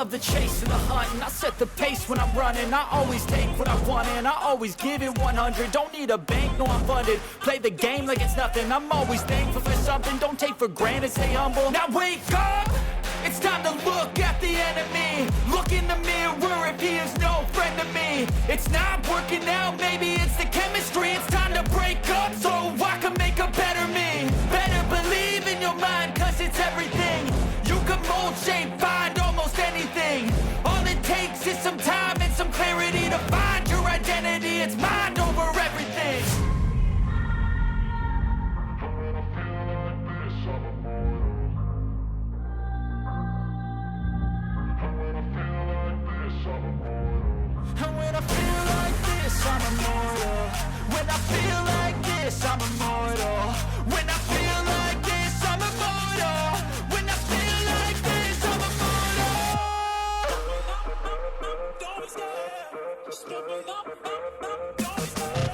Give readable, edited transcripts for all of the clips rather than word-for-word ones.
love the chase and the hunt, and I set the pace when I'm running. I always take what I want and I always give it 100. Don't need a bank, no I'm funded. Play the game like it's nothing. I'm always thankful for something. Don't take for granted, stay humble. Now wake up! It's time to look at the enemy. Look in the mirror if he is no friend to me. It's not working out, maybe it's the chemistry. It's time to break up so I can make a better me. Better believe in your mind, cause it's everything. You can mold, shape, find almost anything. All it takes is some time and some clarity to find your identity. It's mind over everything. And when I feel like this, I'm immortal. When I feel like this, I'm immortal. When I feel like this, I'm immortal. When I feel like this, I'm immortal. Don't be scared. Just give me up. Don't be scared.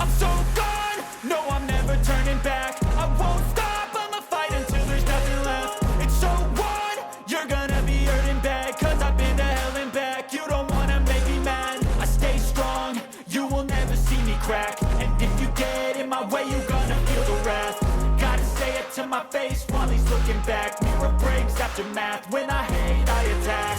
I'm so gone, no I'm never turning back. I won't stop, I'ma fight until there's nothing left. It's so on, you're gonna be hurting bad. Cause I've been to hell and back. You don't wanna make me mad. I stay strong, you will never see me crack. And if you get in my way, you're gonna feel the wrath. Gotta say it to my face while he's looking back. Mirror breaks after math, when I hate I attack.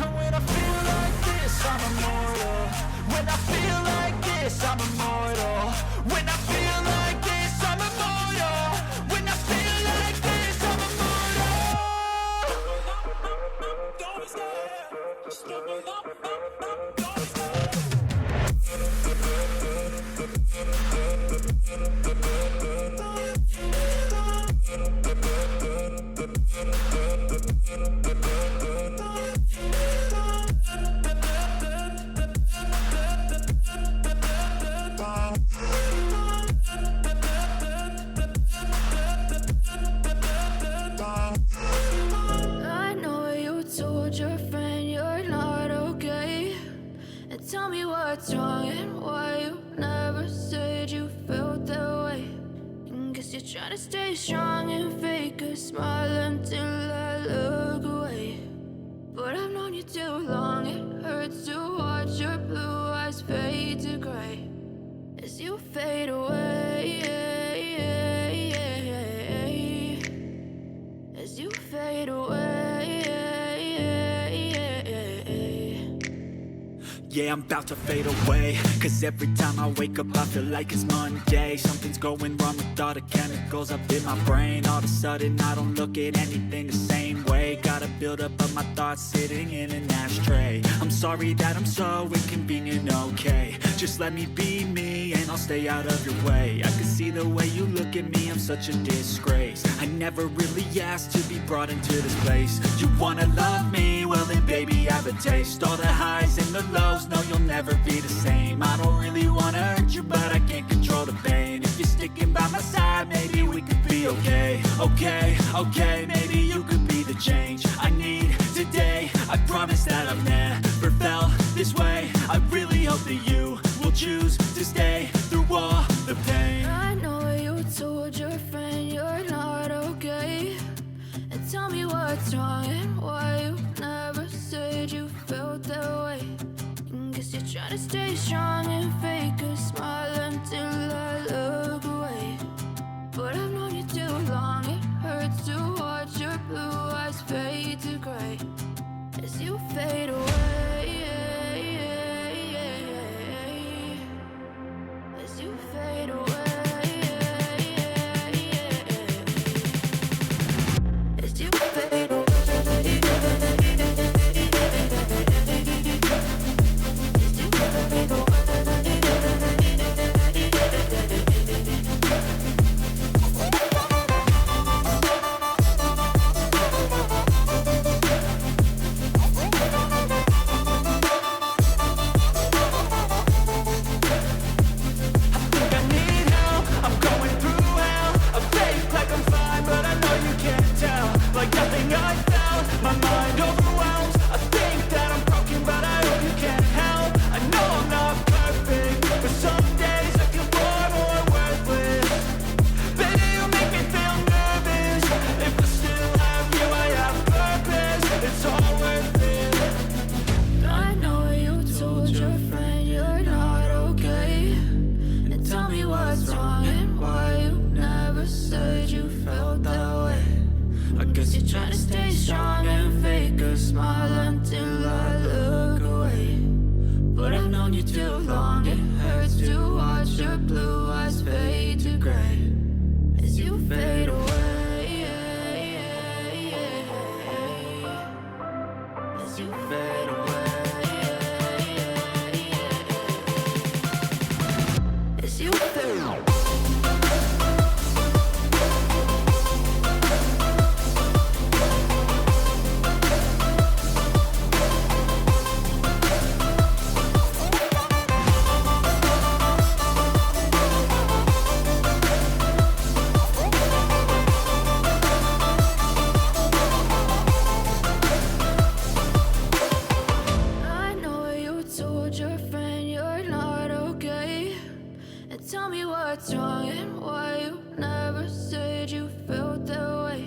And when I feel like this, I'm immortal. When I feel like this, I'm immortal. When I feel like this, I'm immortal. When I feel like this, I'm immortal. Don't be scared. Just give me up. Don't be scared. I know you told your friend you're not okay. And tell me what's wrong and why you never said you felt that way. And guess you're trying to stay strong and fake a smile until I look away. But I've known you too long, it hurts to watch your blue eyes fade to gray as you fade away. As you fade away. Yeah, I'm about to fade away. Cause every time I wake up I feel like it's Monday. Something's going wrong with all the chemicals up in my brain. All of a sudden I don't look at anything the same way. Gotta build up of my thoughts sitting in an ashtray. I'm sorry that I'm so inconvenient, okay. Just let me be me and I'll stay out of your way. I can see the way you look at me, I'm such a disgrace. I never really asked to be brought into this place. You wanna love me? Well then baby I have a taste. All the highs and the lows, no you'll never be the same. I don't really wanna hurt you but I can't control the pain. If you're sticking by my side maybe we could be okay. Okay, maybe you could be the change I need today. I promise that I've never felt this way. I really hope that you will choose to stay through all the pain. I know you told your friend you're not okay. And tell me what's wrong and why you never said you felt that way. And guess you're trying to stay strong and fake a smile until I look away. But I've known you too long, it hurts to watch your blue eyes fade to gray as you fade away. As you fade away. As you fade away. As you fade away. I doubt, my mind overwhelms. I think that I'm broken, but I hope you can't help. I know I'm not perfect, but some days I feel far more worthless. Baby, you make me feel nervous. If I still have you, I have purpose. It's all worth it. I know you told your friend you're not okay, and tell me what's wrong and why you never said you felt that way. I guess you're trying to stay strong and fake a smile until I look away. But I've known you too long, it hurts to watch your blue eyes fade to gray as you fade away. As you fade away. As you fade away. I know you told your friend you're not okay, and tell me what's wrong and why you never said you felt that way.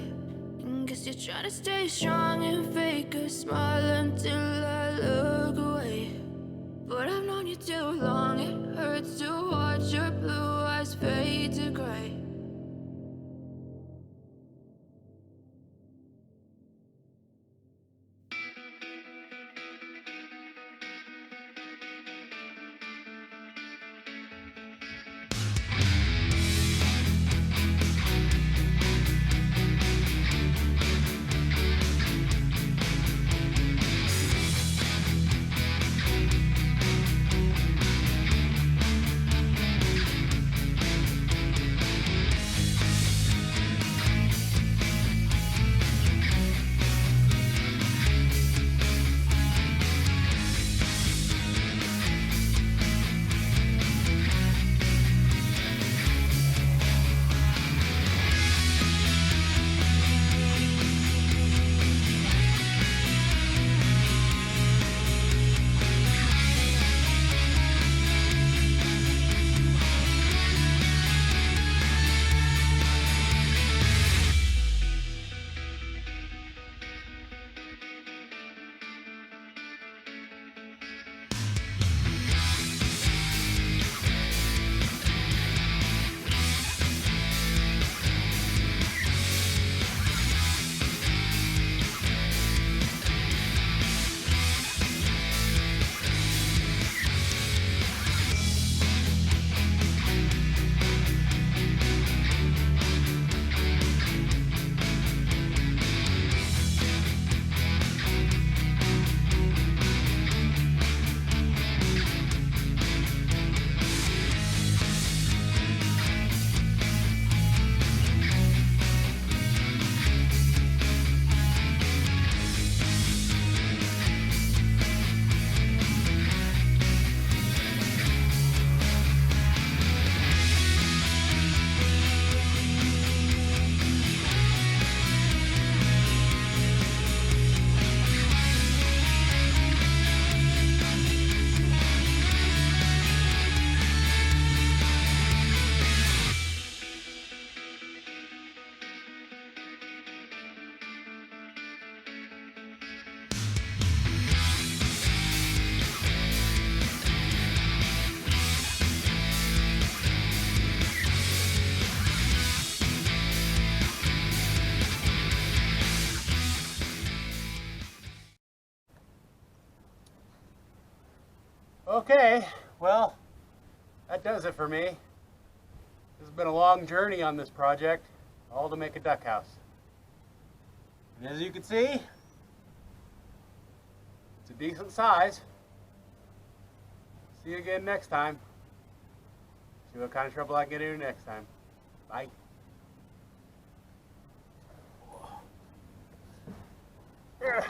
And guess you're trying to stay strong and fake a smile until I look away. But I've known you too long, it hurts to watch your blue eyes fade to gray. Okay, well, that does it for me. This has been a long journey on this project, all to make a duck house. And as you can see, it's a decent size. See you again next time. See what kind of trouble I get into next time. Bye. Yeah.